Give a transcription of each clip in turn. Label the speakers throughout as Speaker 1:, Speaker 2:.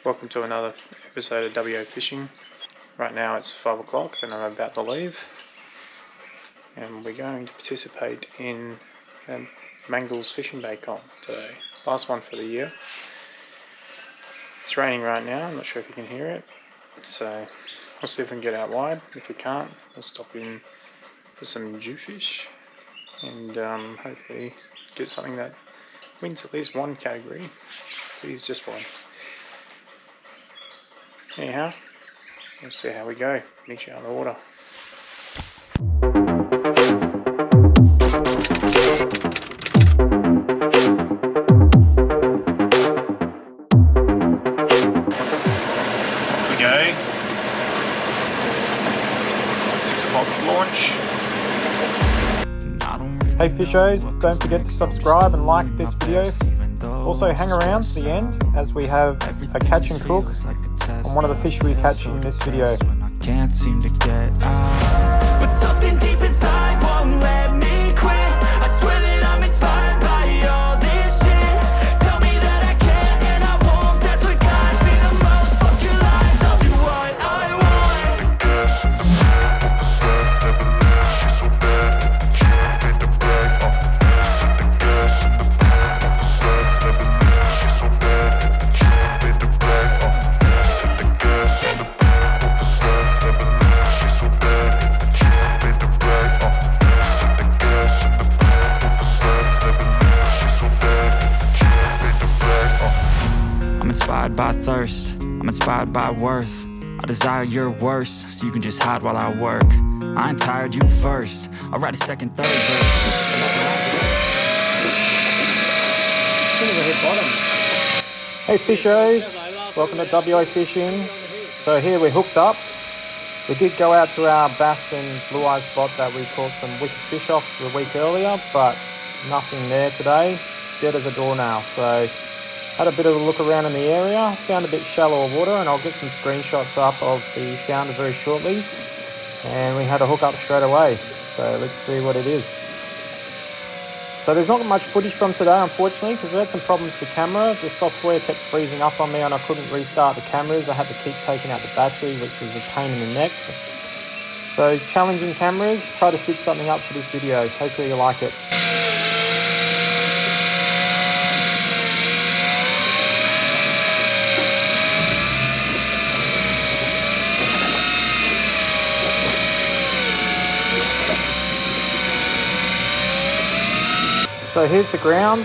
Speaker 1: Welcome to another episode of WO Fishing. Right now it's 5 o'clock and I'm about to leave. And we're going to participate in Mangles fishing bait comp today. Last one for the year. It's raining right now, I'm not sure if you can hear it. So we'll see if we can get out wide. If we can't, we'll stop in for some jewfish. And hopefully get something that wins at least one category. Please, just one. Anyhow, we'll see how we go. Meet you on the water. Off we go. 6 o'clock launch.
Speaker 2: Hey fishers, don't forget to subscribe and like this video. Also hang around to the end as we have a catch and cook on one of the fish we catch in this video.
Speaker 3: Can't seem to get out, but something deep inside won't let me quit. I swear that I'm inspired by all this shit. Tell me that I can and I won't. That's what guides me the most. Fuck your lies, I'll do what I want. By thirst, I'm inspired by worth. I desire your worst, so you can just hide while I work. I ain't tired, you first. I'll write a second, third verse.
Speaker 2: Hey fishers, welcome to WO Fishing. So here we're hooked up. We did go out to our bass and blue eye spot that we caught some wicked fish off the week earlier, but nothing there today. Dead as a doornail. So had a bit of a look around in the area, found a bit shallower water, and I'll get some screenshots up of the sounder very shortly. And we had a hook up straight away, so let's see what it is. So there's not much footage from today, unfortunately, because we had some problems with the camera. The software kept freezing up on me and I couldn't restart the cameras. I had to keep taking out the battery, which was a pain in the neck. So challenging cameras, try to stitch something up for this video. Hopefully you like it. So here's the ground,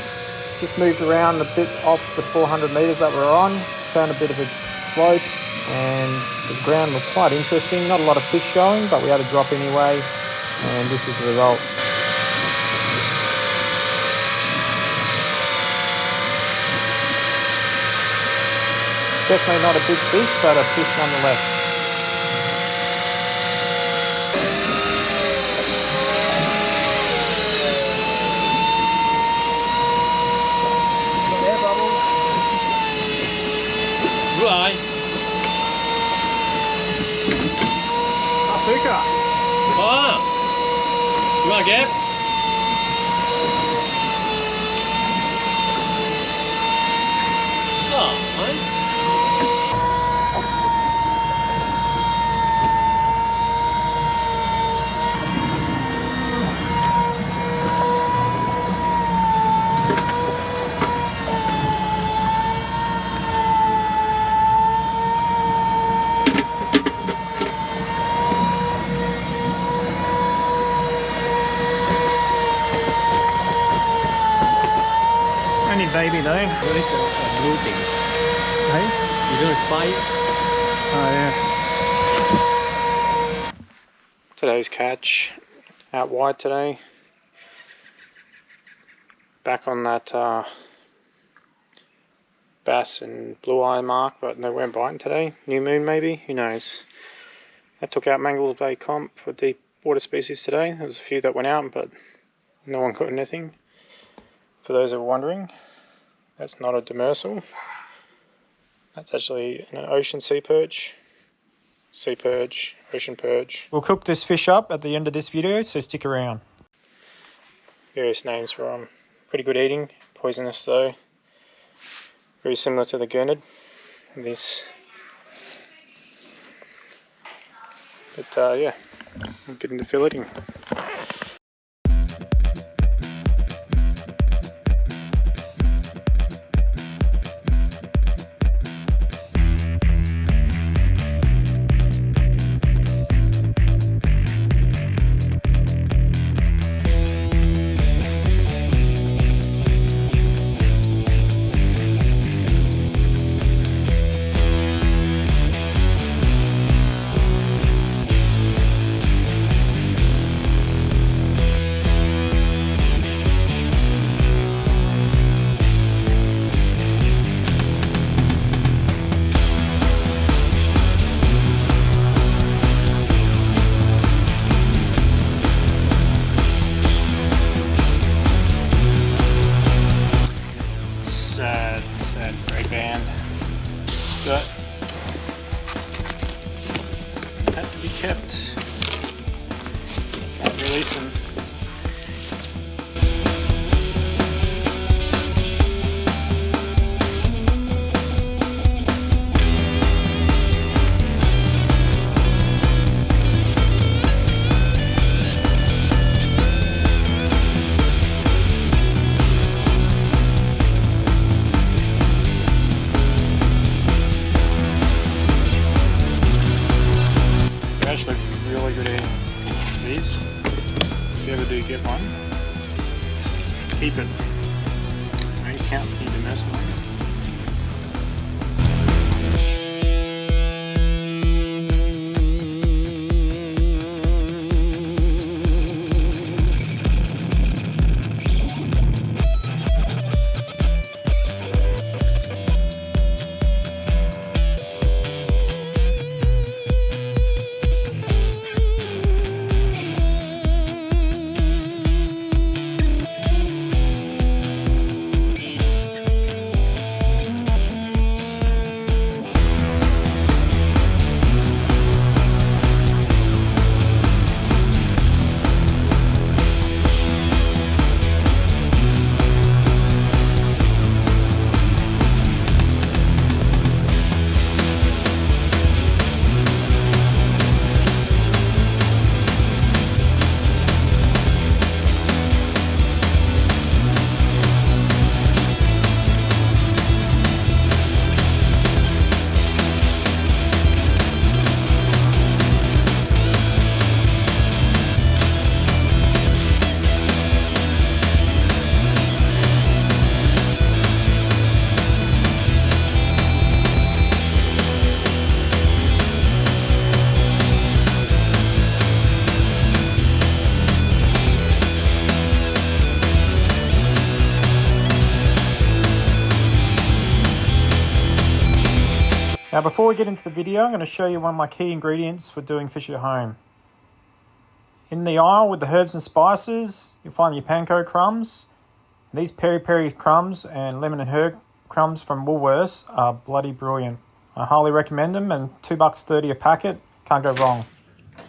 Speaker 2: just moved around a bit off the 400 metres that we're on, found a bit of a slope and the ground looked quite interesting, not a lot of fish showing but we had a drop anyway and this is the result. Definitely not a big fish but a fish nonetheless.
Speaker 4: Right.
Speaker 2: Hapuka.
Speaker 4: Ah. You want to get? Oh, mate.
Speaker 1: Only baby though.
Speaker 4: What is a blue thing?
Speaker 1: Hey?
Speaker 4: You don't fight?
Speaker 1: Oh yeah. Today's catch. Out wide today. Back on that bass and blue eye mark, but they weren't biting today. New moon maybe, who knows. I took out Mangles Bay comp for deep water species today. There was a few that went out, but no one caught anything. For those who are wondering, that's not a demersal. That's actually an ocean sea perch. Sea perch, ocean perch.
Speaker 2: We'll cook this fish up at the end of this video, so stick around.
Speaker 1: Various names for pretty good eating. Poisonous though. Very similar to the Gurnard. this. But yeah, I'm getting the filleting. Sad grey band, but had to be kept. Can't release them. Actually really good eating these. If you ever do get one, keep it. Don't count the domestic one.
Speaker 2: Now before we get into the video, I'm going to show you one of my key ingredients for doing fish at home. In the aisle with the herbs and spices, you'll find your panko crumbs. These peri-peri crumbs and lemon and herb crumbs from Woolworths are bloody brilliant. I highly recommend them, and $2.30 a packet, can't go wrong.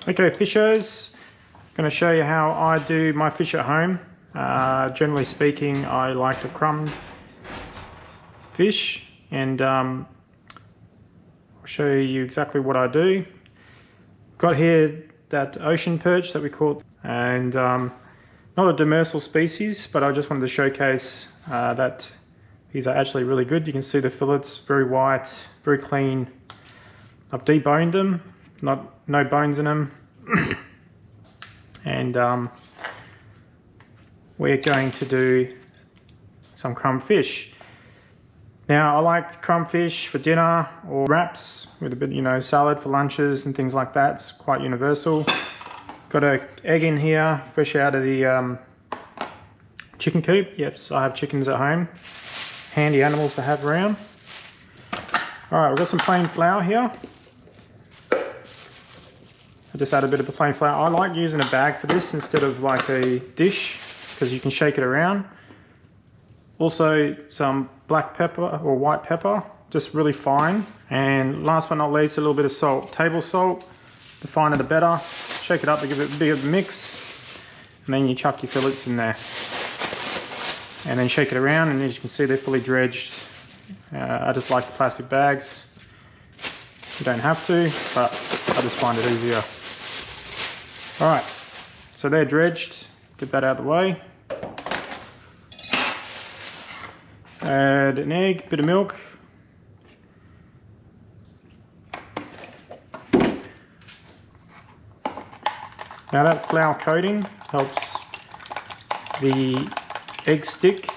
Speaker 1: Okay, fishers, I'm going to show you how I do my fish at home. Generally speaking, I like to crumb fish, and I'll show you exactly what I do. Got here that ocean perch that we caught, and not a demersal species, but I just wanted to showcase that these are actually really good. You can see the fillets, very white, very clean. I've deboned them, no bones in them. And we're going to do some crumb fish. Now I like crumb fish for dinner or wraps with a bit, salad for lunches and things like that. It's quite universal. Got an egg in here, fresh out of the chicken coop. Yep, so I have chickens at home. Handy animals to have around. Alright, we've got some plain flour here. I just add a bit of the plain flour. I like using a bag for this instead of like a dish, because you can shake it around. Also some black pepper or white pepper, just really fine. And last but not least, a little bit of salt. Table salt, the finer the better. Shake it up to give it a bit of a mix. And then you chuck your fillets in there. And then shake it around, and as you can see, they're fully dredged. I just like the plastic bags.
Speaker 2: You don't have to, but I just find it easier. Alright, so they're dredged. Get that out of the way. Add an egg, bit of milk. Now that flour coating helps the egg stick.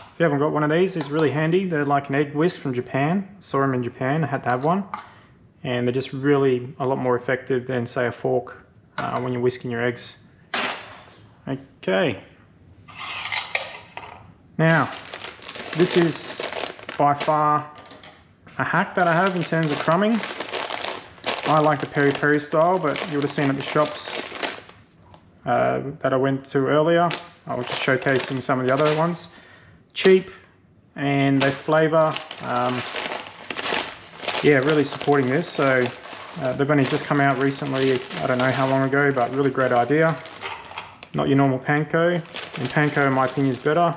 Speaker 2: If you haven't got one of these, it's really handy. They're like an egg whisk from Japan. Saw them in Japan, I had to have one. And they're just really a lot more effective than, say, a fork when you're whisking your eggs. Okay. Now, this is by far a hack that I have in terms of crumbing. I like the peri-peri style, but you would have seen at the shops that I went to earlier. I was just showcasing some of the other ones. Cheap, and they flavour. Yeah, really supporting this. So they've only just come out recently, I don't know how long ago, but really great idea. Not your normal panko, and panko in my opinion is better.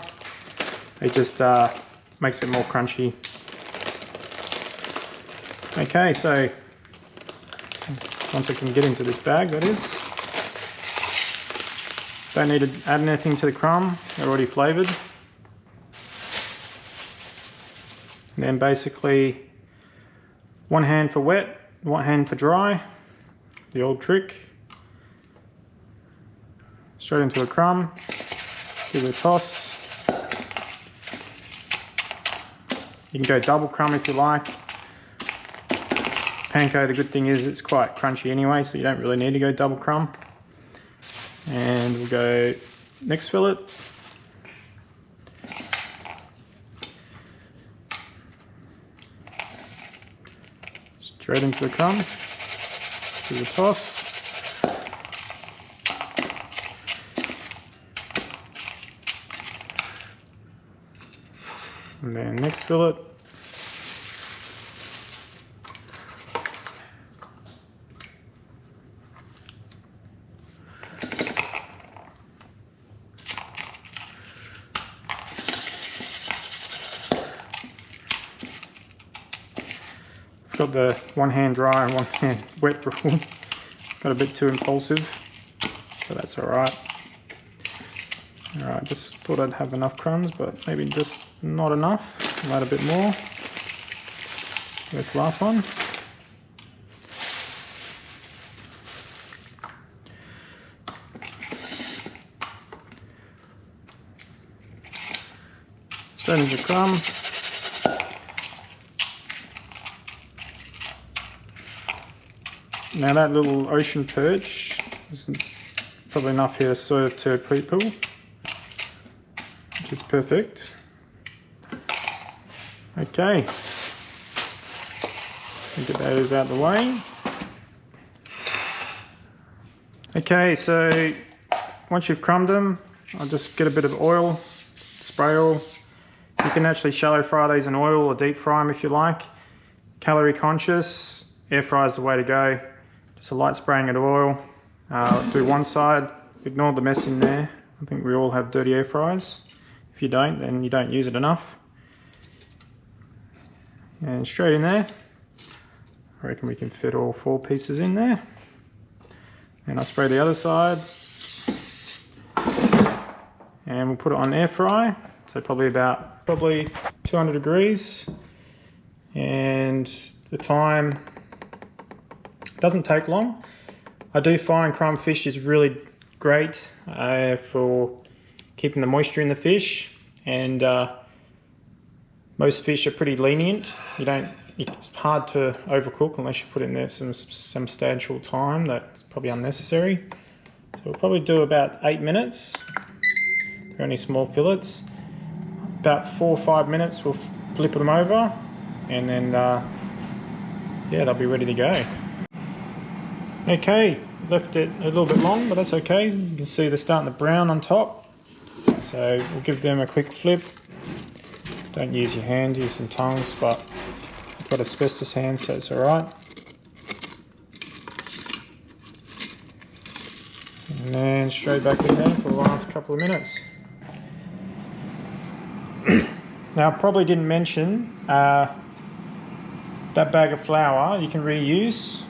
Speaker 2: It just makes it more crunchy. Okay, so once I can get into this bag, that is. Don't need to add anything to the crumb, they're already flavoured. And then basically one hand for wet, one hand for dry, the old trick. Straight into the crumb, give it a toss. You can go double crumb if you like. Panko, the good thing is it's quite crunchy anyway, so you don't really need to go double crumb. And we'll go next fillet. Straight into the crumb, give it a toss. And then next fillet. Got the one hand dry and one hand wet rule. Got a bit too impulsive, but that's alright. Alright, just thought I'd have enough crumbs, but maybe just not enough. I'll add a bit more. This last one. Straight into the crumb. Now that little ocean perch is probably enough here to serve 2 people, which is perfect. Okay, get those out of the way. Okay, so once you've crumbed them, I'll just get a bit of oil, spray oil. You can actually shallow fry these in oil or deep fry them if you like. Calorie conscious, air fry is the way to go. Just a light spraying of oil. Do one side, ignore the mess in there. I think we all have dirty air fryers. If you don't, then you don't use it enough. And straight in there. I reckon we can fit all 4 pieces in there. And I'll spray the other side. And we'll put it on air fry. So probably 200 degrees. And the time doesn't take long. I do find crumb fish is really great for keeping the moisture in the fish, and most fish are pretty lenient. It's hard to overcook unless you put in there some substantial time. That's probably unnecessary. So we'll probably do about 8 minutes. They're only small fillets. About 4 or 5 minutes we'll flip them over, and then yeah, they'll be ready to go. Okay, left it a little bit long, but that's okay. You can see they're starting to brown on top. So we'll give them a quick flip. Don't use your hand, use some tongs, but I've got asbestos hands, so it's alright.
Speaker 1: And then straight back in there for the last couple of minutes. Now I probably didn't mention that bag of flour you can reuse.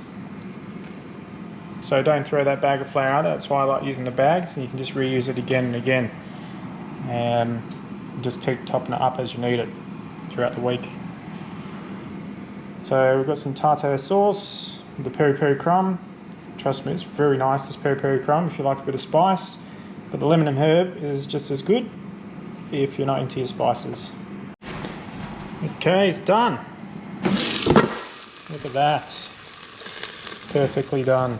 Speaker 1: So don't throw that bag of flour out. That's why I like using the bags, and you can just reuse it again and again. And just keep topping it up as you need it throughout the week. So we've got some tartare sauce, the peri peri crumb. Trust me, it's very nice, this peri peri crumb, if you like a bit of spice. But the lemon and herb is just as good if you're not into your spices. Okay, it's done. Look at that. Perfectly done.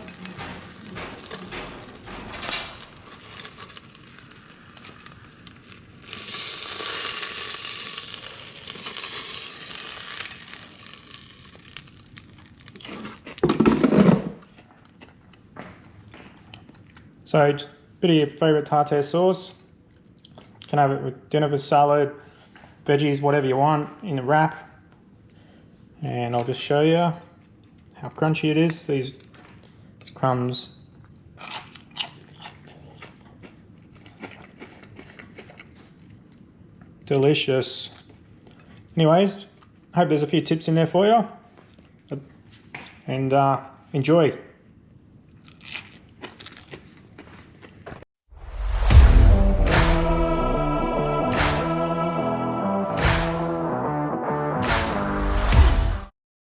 Speaker 1: So, just a bit of your favourite tartare sauce. You can have it with dinner, with salad, veggies, whatever you want, in a wrap. And I'll just show you how crunchy it is. These crumbs. Delicious. Anyways, I hope there's a few tips in there for you. And enjoy.